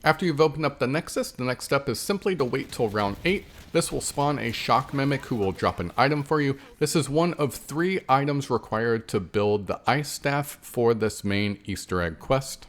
After you've opened up the Nexus, the next step is simply to wait till round 8. This will spawn a Shock Mimic who will drop an item for you. This is one of 3 items required to build the Ice Staff for this main Easter egg quest.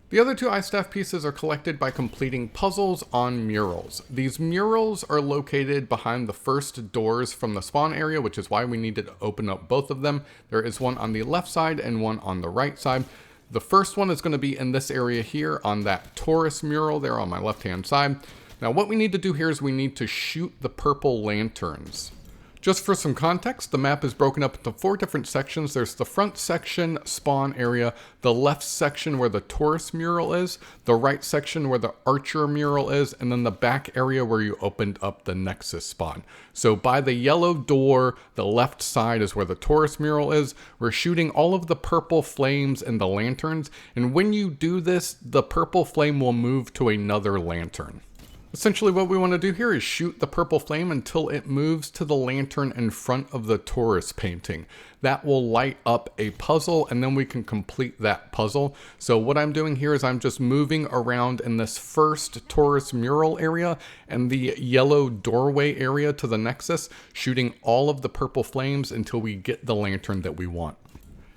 The other 2 Ice Staff pieces are collected by completing puzzles on murals. These murals are located behind the first doors from the spawn area, which is why we needed to open up both of them. There is one on the left side and one on the right side. The first one is going to be in this area here on that Taurus mural there on my left hand side. Now what we need to do here is we need to shoot the purple lanterns. Just for some context, the map is broken up into 4 different sections. There's the front section, spawn area, the left section where the Taurus mural is, the right section where the Archer mural is, and then the back area where you opened up the Nexus spawn. So by the yellow door, the left side is where the Taurus mural is. We're shooting all of the purple flames and the lanterns, and when you do this, the purple flame will move to another lantern. Essentially what we want to do here is shoot the purple flame until it moves to the lantern in front of the Taurus painting. That will light up a puzzle and then we can complete that puzzle. So what I'm doing here is I'm just moving around in this first Taurus mural area and the yellow doorway area to the Nexus, shooting all of the purple flames until we get the lantern that we want.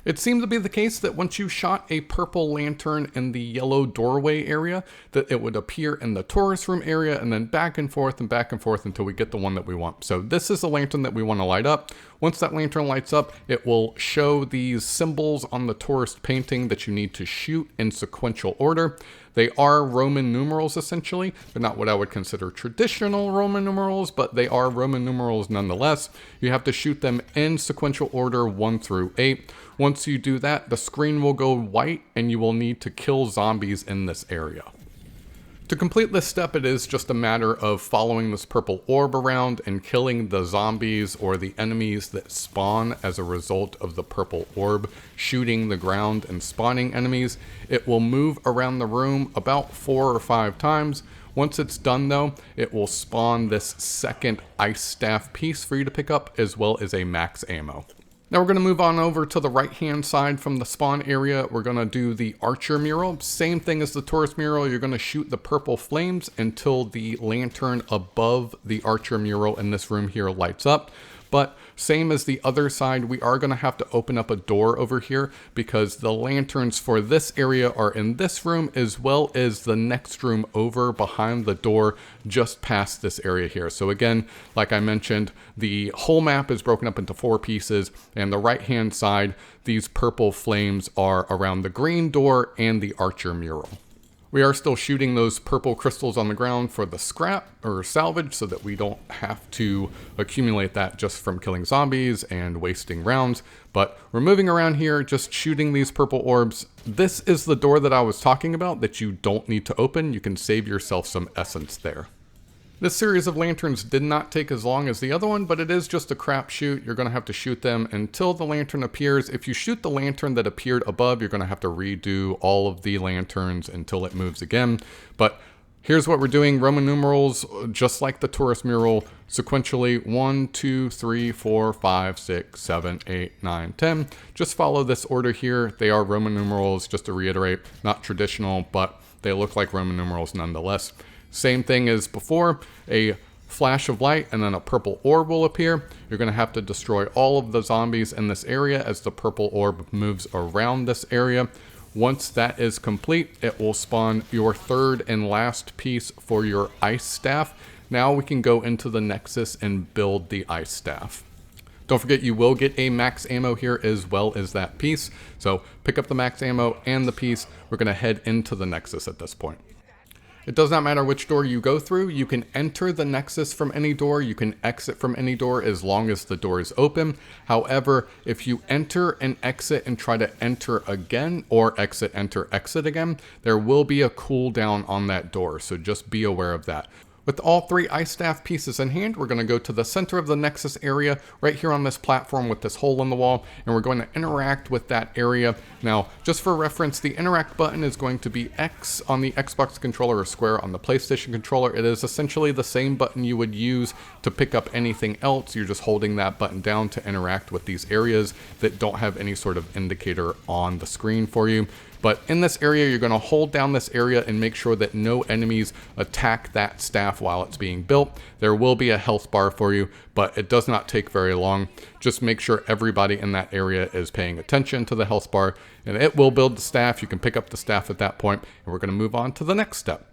It seemed to be the case that once you shot a purple lantern in the yellow doorway area, that it would appear in the Taurus room area and then back and forth until we get the one that we want. So this is the lantern that we want to light up. Once that lantern lights up, it will show these symbols on the Taurus painting that you need to shoot in sequential order. They are Roman numerals essentially. They're not what I would consider traditional Roman numerals, but they are Roman numerals nonetheless. You have to shoot them in sequential order 1 through 8. Once you do that, the screen will go white and you will need to kill zombies in this area. To complete this step, it is just a matter of following this purple orb around and killing the zombies or the enemies that spawn as a result of the purple orb shooting the ground and spawning enemies. It will move around the room about 4 or 5 times. Once it's done though, it will spawn this second Ice Staff piece for you to pick up, as well as a max ammo. Now we're going to move on over to the right hand side from the spawn area. We're going to do the Archer mural. Same thing as the Taurus mural. You're going to shoot the purple flames until the lantern above the Archer mural in this room here lights up. But same as the other side, we are going to have to open up a door over here because the lanterns for this area are in this room, as well as the next room over behind the door just past this area here. So again, like I mentioned, the whole map is broken up into 4 pieces, and the right hand side, these purple flames are around the green door and the Archer mural. We are still shooting those purple crystals on the ground for the scrap or salvage so that we don't have to accumulate that just from killing zombies and wasting rounds. But we're moving around here, just shooting these purple orbs. This is the door that I was talking about that you don't need to open. You can save yourself some essence there. This series of lanterns did not take as long as the other one, but it is just a crapshoot. You're going to have to shoot them until the lantern appears. If you shoot the lantern that appeared above, you're going to have to redo all of the lanterns until it moves again. But here's what we're doing. Roman numerals, just like the Taurus mural, sequentially 1, 2, 3, 4, 5, 6, 7, 8, 9, 10. Just follow this order here. They are Roman numerals, just to reiterate, not traditional, but they look like Roman numerals nonetheless. Same thing as before, a flash of light and then a purple orb will appear. You're going to have to destroy all of the zombies in this area as the purple orb moves around this area. Once that is complete, it will spawn your third and last piece for your Ice Staff. Now we can go into the Nexus and build the Ice Staff. Don't forget, you will get a max ammo here as well as that piece. So pick up the max ammo and the piece. We're going to head into the Nexus at this point. It does not matter which door you go through. You can enter the Nexus from any door. You can exit from any door as long as the door is open. However, if you enter and exit and try to enter again, or exit, enter, exit again, there will be a cooldown on that door. So just be aware of that. With all 3 Ice Staff pieces in hand, we're going to go to the center of the Nexus area, right here on this platform with this hole in the wall, and we're going to interact with that area. Now, just for reference, the interact button is going to be X on the Xbox controller or square on the PlayStation controller. It is essentially the same button you would use to pick up anything else. You're just holding that button down to interact with these areas that don't have any sort of indicator on the screen for you. But in this area, you're going to hold down this area and make sure that no enemies attack that staff while it's being built. There will be a health bar for you, but it does not take very long. Just make sure everybody in that area is paying attention to the health bar, and it will build the staff. You can pick up the staff at that point, and we're going to move on to the next step.